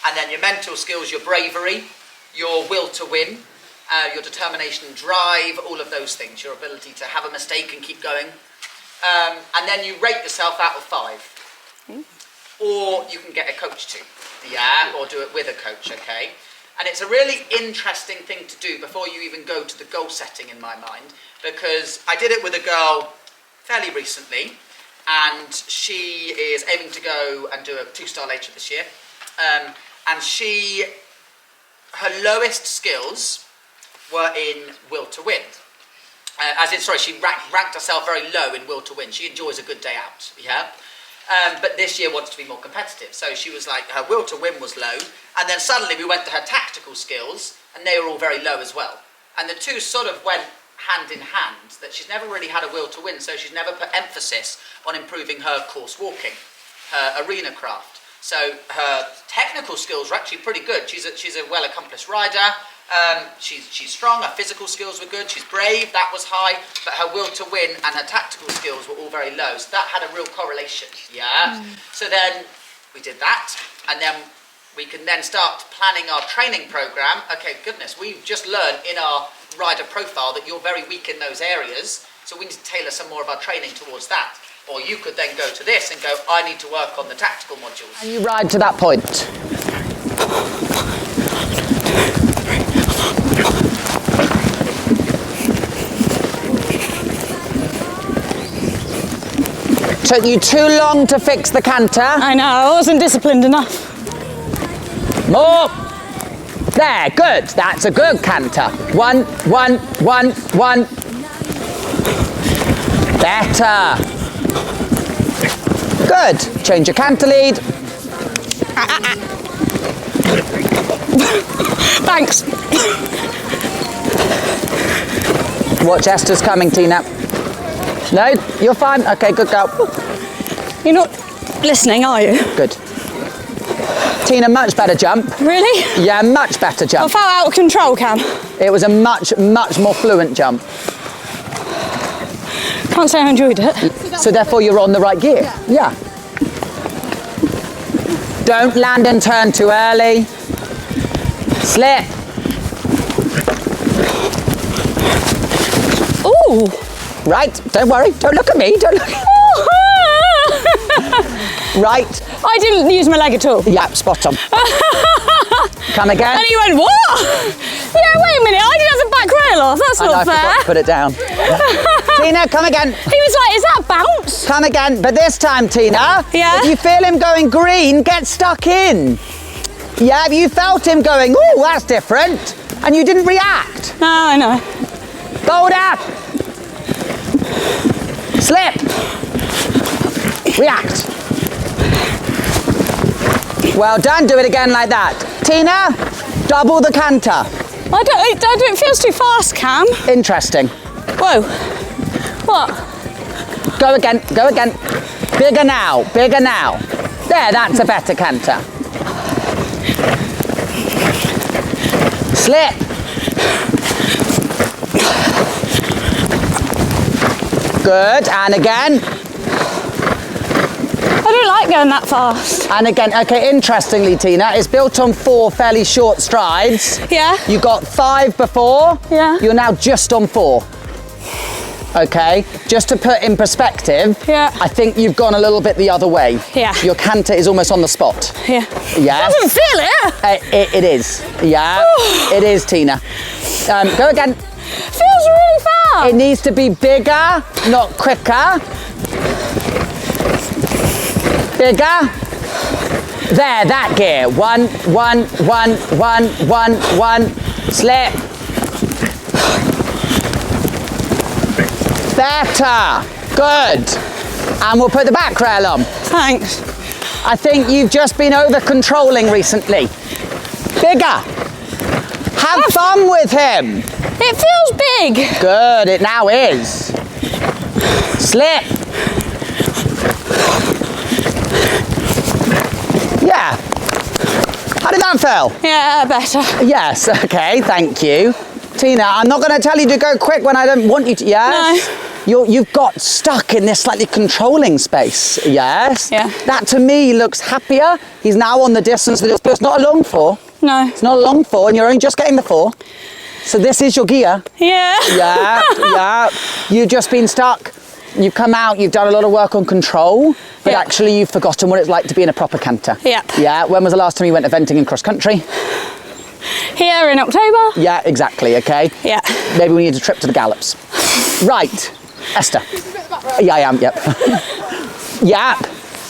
and then your mental skills, your bravery, your will to win, your determination and drive, all of those things, your ability to have a mistake and keep going. And then you rate yourself out of 5. Or you can get a coach to, yeah, or do it with a coach, okay? And it's a really interesting thing to do before you even go to the goal setting, in my mind, because I did it with a girl fairly recently, and she is aiming to go and do a 2-star later this year. And her lowest skills were in will to win. She ranked herself very low in will to win. She enjoys a good day out, yeah? But this year wants to be more competitive. So she was like, her will to win was low. And then suddenly we went to her tactical skills and they were all very low as well. And the two sort of went hand in hand, that she's never really had a will to win. So she's never put emphasis on improving her course walking, her arena craft. So her technical skills were actually pretty good. She's a well-accomplished rider. She's strong, her physical skills were good, she's brave, that was high, but her will to win and her tactical skills were all very low. So that had a real correlation, yeah? So then we did that, and then we can then start planning our training program. Okay, goodness, we've just learned in our rider profile that you're very weak in those areas, so we need to tailor some more of our training towards that. Or you could then go to this and go, I need to work on the tactical modules. And you ride to that point. Took you too long to fix the canter. I know, I wasn't disciplined enough. More. There, good. That's a good canter. 1, 1, 1, 1. Better. Good. Change your canter lead. Thanks. Watch Esther's coming, Tina. No, you're fine. Okay, good girl. You're not listening, are you? Good. Tina, much better jump. Really? Yeah, much better I jump. felt out of control, Cam. It was a much more fluent jump. Can't say I enjoyed it. So therefore you're on the right gear. Yeah. Don't land and turn too early. Slip. Ooh. Right, don't worry. Don't look at me. Don't look. Right. I didn't use my leg at all. Yeah, spot on. Come again. And he went, what? Yeah, wait a minute, I didn't have the back rail off. That's I not forgot fair. to put it down. Tina, come again. He was like, is that bounce? Come again, but this time, Tina, Yeah? if you feel him going green, get stuck in. Yeah, if you felt him going, oh, that's different, and you didn't react. No, I know. Boulder. Slip. React. Well done, do it again like that. Tina, double the canter. I don't, it feels too fast, Cam. Interesting. Whoa. What? Go again, go again. Bigger now, bigger now. There, that's a better canter. Slip. Good, and again. I don't like going that fast. And again, okay, interestingly, Tina, it's built on 4 fairly short strides. Yeah. You got 5 before. Yeah. You're now just on 4. Okay, just to put in perspective, Yeah. I think you've gone a little bit the other way. Yeah. Your canter is almost on the spot. Yeah. Yeah. I doesn't feel it. It is. Yeah, it is, Tina. Go again. Feels really fast. It needs to be bigger, not quicker. Bigger. There, that gear. 1, 1, 1, 1, 1, 1. Slip. Better. Good. And we'll put the back rail on. Thanks. I think you've just been over-controlling recently. Bigger. Have fun with him. It feels big. Good, it now is. Slip. Yeah. How did that feel? Yeah, better. Yes, okay, thank you. Tina, I'm not going to tell you to go quick when I don't want you to, yes? No. You've got stuck in this slightly controlling space, yes? Yeah. That to me looks happier. He's now on the distance that it's not a long 4. No. It's not a long 4 and you're only just getting the 4. So this is your gear. Yeah. Yeah, yeah. You've just been stuck. You've come out, you've done a lot of work on control, but actually you've forgotten what it's like to be in a proper canter. Yeah. Yeah, when was the last time you went eventing in cross country? Here in October. Yeah, exactly, okay. Yeah. Maybe we need a trip to the Gallops. Right, Esther. Yeah, I am, yep. Yep.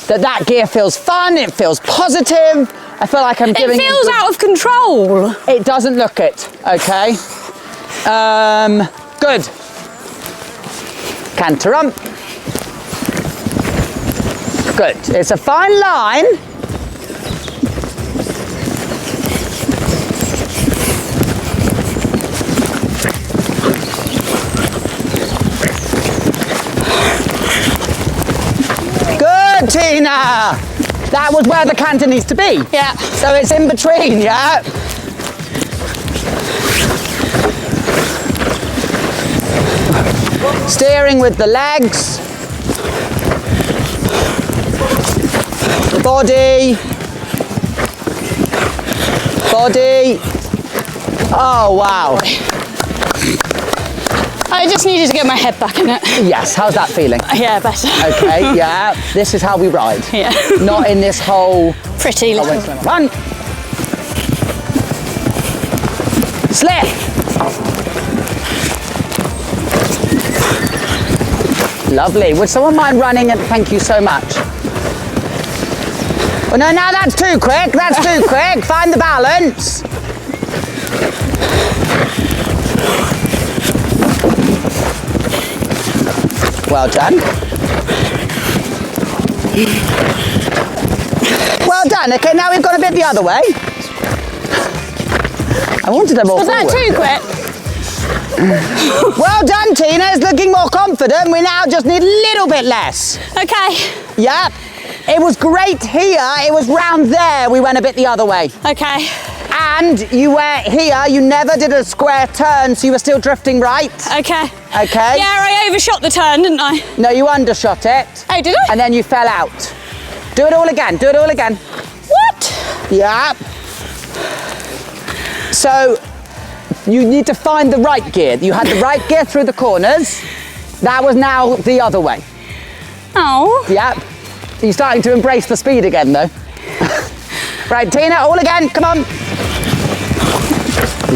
That gear feels fun, it feels positive. I feel like I'm giving It feels out of control. It doesn't look it, okay. Good. Canter ump. Good. It's a fine line. Good, Tina. That was where the canter needs to be. Yeah. So it's in between, yeah? Steering with the legs. Body. Body. Oh, wow. I just needed to get my head back in it. Yes, how's that feeling? Yeah, better. Okay, yeah. This is how we ride. Yeah. Not in this whole... Pretty little. Run. Slip. Lovely. Would someone mind running? And thank you so much. Oh, no, that's too quick. That's too quick. Find the balance. Well done. Well done. Okay, now we've gone a bit the other way. I wanted them all Was that forward. too quick? Well done, Tina. It's looking more confident. We now just need a little bit less. Okay. Yep. It was great here. It was round there. We went a bit the other way. Okay. And you were here. You never did a square turn, so you were still drifting right. Okay. Okay. Yeah, I overshot the turn, didn't I? No, you undershot it. Oh, did I? And then you fell out. Do it all again. Do it all again. What? Yeah. So you need to find the right gear. You had the right gear through the corners. That was now the other way. Oh. Yep. You're starting to embrace the speed again though. Right, Tina, all again, come on.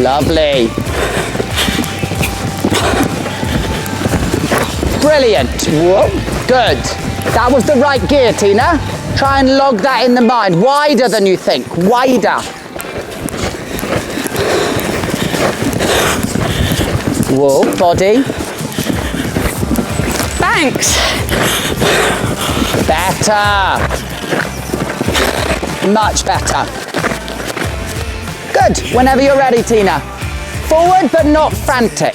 Lovely. Brilliant. Whoa. Good. That was the right gear, Tina. Try and log that in the mind. Wider than you think. Wider. Whoa, body. Thanks. Better. Much better. Good. Whenever you're ready, Tina. Forward but not frantic.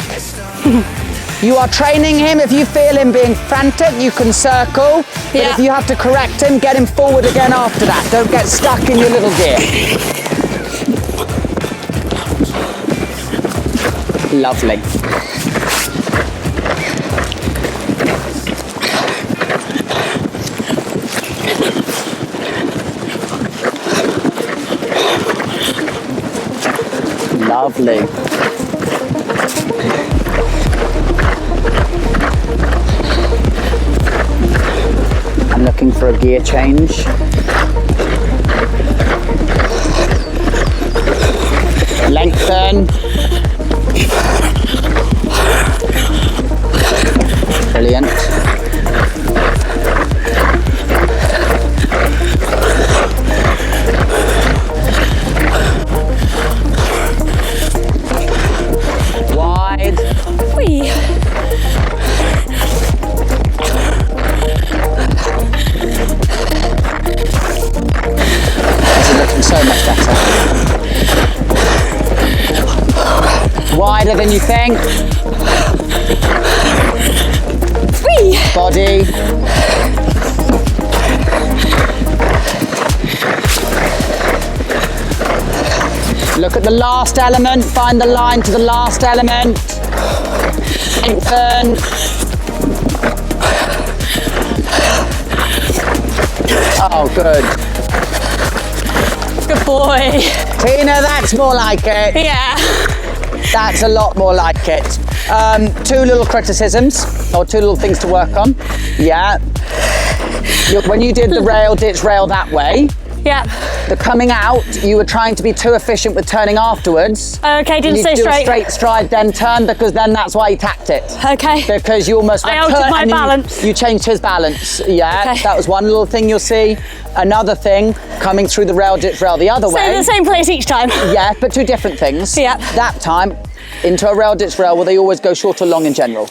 You are training him. If you feel him being frantic, you can circle. But if you have to correct him, get him forward again after that. Don't get stuck in your little gear. Lovely. Lovely. I'm looking for a gear change. Lengthen. Brilliant. Wide. Whee. This is looking so much better. Wider than you think. Whee. Body. Look at the last element, find the line to the last element. Lengthen. Oh, good. Good boy. Tina, that's more like it. Yeah. That's a lot more like it. Two little criticisms, or two little things to work on. Yeah. When you did the rail, ditch rail that way, Yeah. the coming out, you were trying to be too efficient with turning afterwards. Okay, didn't you stay do straight. a straight stride, then turn, because then that's why he tapped it. Okay. Because you almost I altered my and balance. You changed his balance. Yeah, Okay. that was one little thing you'll see. Another thing, coming through the rail, ditch rail the other way. So the same place each time. Yeah, but two different things. Yeah. That time, into a rail, ditch rail, will they always go short or long in general?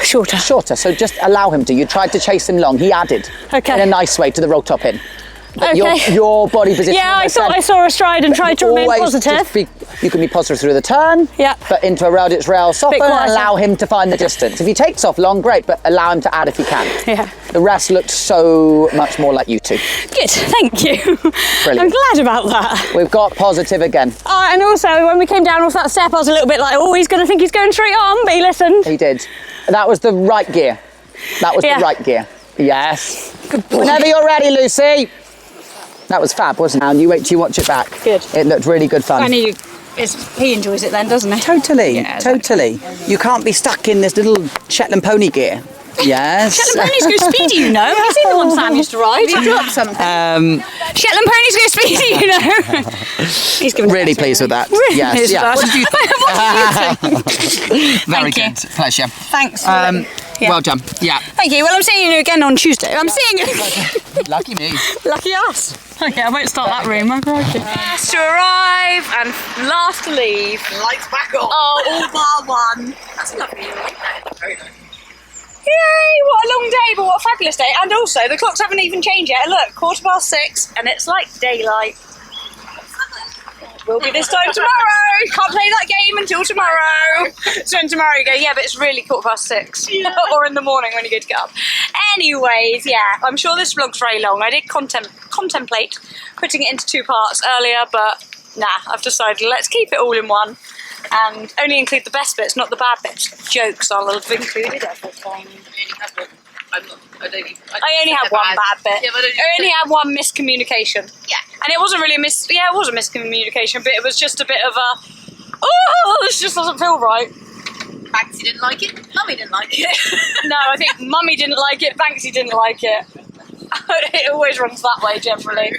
Shorter. Shorter, so just allow him to. You tried to chase him long, he added. Okay. In a nice way to the roll top in. But Okay. your body position. Yeah, I as thought I said, saw a stride and tried to remain always positive. just you can be positive through the turn, Yeah. but into a rail, ditch rail, soften and quieter. allow him to find the distance. If he takes off long, great, but allow him to add if he can. Yeah. The rest looked so much more like you two. Good, thank you. Brilliant. I'm glad about that. We've got positive again. Oh, and also, when we came down off that step, I was a little bit like, oh, he's going to think he's going straight on, but he listened. He did. That was the right gear. That was Yeah. the right gear. Yes. Good boy. Whenever you're ready, Lucy. That was fab, wasn't it? And you wait till you watch it back. Good. It looked really good fun. I knew he enjoys it then, doesn't he? Totally, Yeah, exactly. totally. You can't be stuck in this little Shetland pony gear. Yes. Shetland ponies go speedy, you know. You've seen the one Sam used to ride. You dropped something. Shetland ponies go speedy, you know. He's giving Really pleased with that. Really Yes. pleased Yeah. with What did you that. What do you think? Very Thank you. good. Pleasure. Thanks. Yeah. Well done. Yeah. Thank you. Well, I'm seeing you again on Tuesday. I'm seeing you. Lucky me. Lucky us. Okay, I won't start that room. I'm crikey. Last to arrive and last to leave. Lights back on. Oh, all bar one. That's lovely. Very nice. Yay! What a long day, but what a fabulous day. And also, the clocks haven't even changed yet. Look, 6:15, and it's like daylight. Will be this time tomorrow. Can't play that game until tomorrow. So when tomorrow you go, yeah, but it's really 6:15. Or in the morning when you go to get up. Anyways, yeah, I'm sure this vlog's very long. I did contemplate putting it into 2 parts earlier, but nah, I've decided let's keep it all in one. And only include the best bits, not the bad bits. Jokes I'll have included everything. I only had one bad bit. Yeah, but I only had one miscommunication. Yeah. And it wasn't really it was a miscommunication, but it was just a bit of a, oh, this just doesn't feel right. Banksy didn't like it, Mummy didn't like it. No, I think Mummy didn't like it, Banksy didn't like it. It always runs that way generally.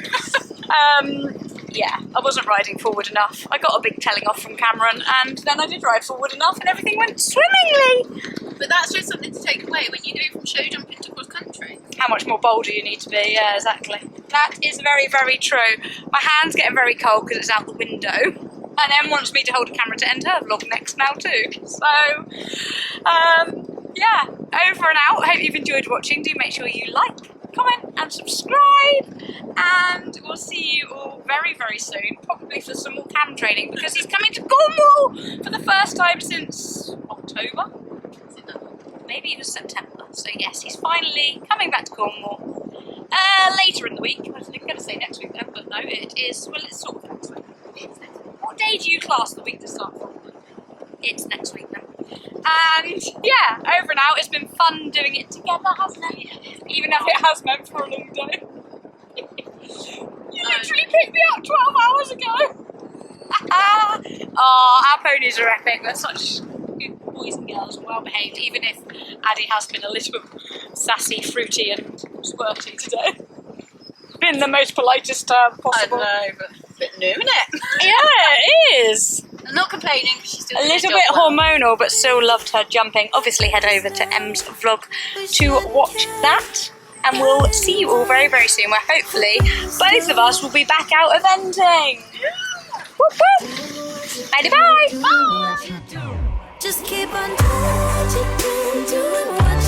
Yeah, I wasn't riding forward enough. I got a big telling off from Cameron, and then I did ride forward enough and everything went swimmingly. But that's just something to take away when you go from show jumping to cross country. How much more bolder you need to be, yeah, exactly. That is very, very true. My hand's getting very cold because it's out the window. And Em wants me to hold a camera to end her vlog next now too. So, yeah, over and out. Hope you've enjoyed watching. Do make sure you like, comment and subscribe, and we'll see you all very, very soon, probably for some more cam training, because he's coming to Cornwall for the first time since October. Maybe it was September. So yes, he's finally coming back to Cornwall later in the week. I was going to say next week then, but no, it is, well, it's sort of next week. It's next week. What day do you class the week to start from? It's next week then. And yeah, over and out. It's been fun doing it together, hasn't it? Even if it has meant for a long day. You literally picked me up 12 hours ago. Oh, our ponies are epic. They're such good boys and girls, well behaved, even if Addie has been a little sassy, fruity and squirty today. In the most politest term possible. I know, but a bit new, isn't it? Yeah, it is. I'm not complaining because she's doing A little bit hormonal, but still loved her jumping. Obviously, head over to Em's vlog to watch that. And we'll see you all very, very soon, where hopefully both of us will be back out eventing. Whoop whoop. Bye bye. Just keep on doing what you do, doing what you